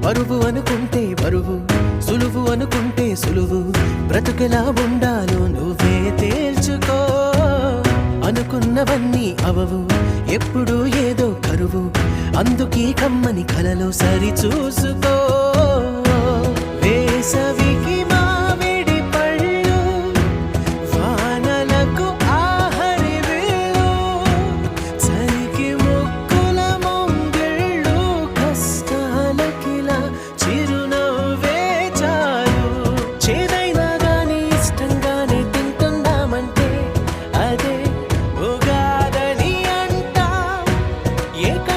బరువు అనుకుంటే బరువు, సులువు అనుకుంటే సులువు. బ్రతుకెలా ఉండాలో నువ్వే తేల్చుకో. అనుకున్నవన్నీ అవవు, ఎప్పుడు ఏదో కరువు. అందుకీ కమ్మని కలలో సరి చూసుకో. వేసవికి మామిడి పళ్ళు, వానలకు ఆహరి వేళ, చలికి ముక్కుల ముంగిళ్ళు, కష్టాలకిలా చిరునవ్వే చాలు. చేదైనా గానీ ఇష్టంగానే తింటున్నామంటే అదే ఉగాదని అంటాం.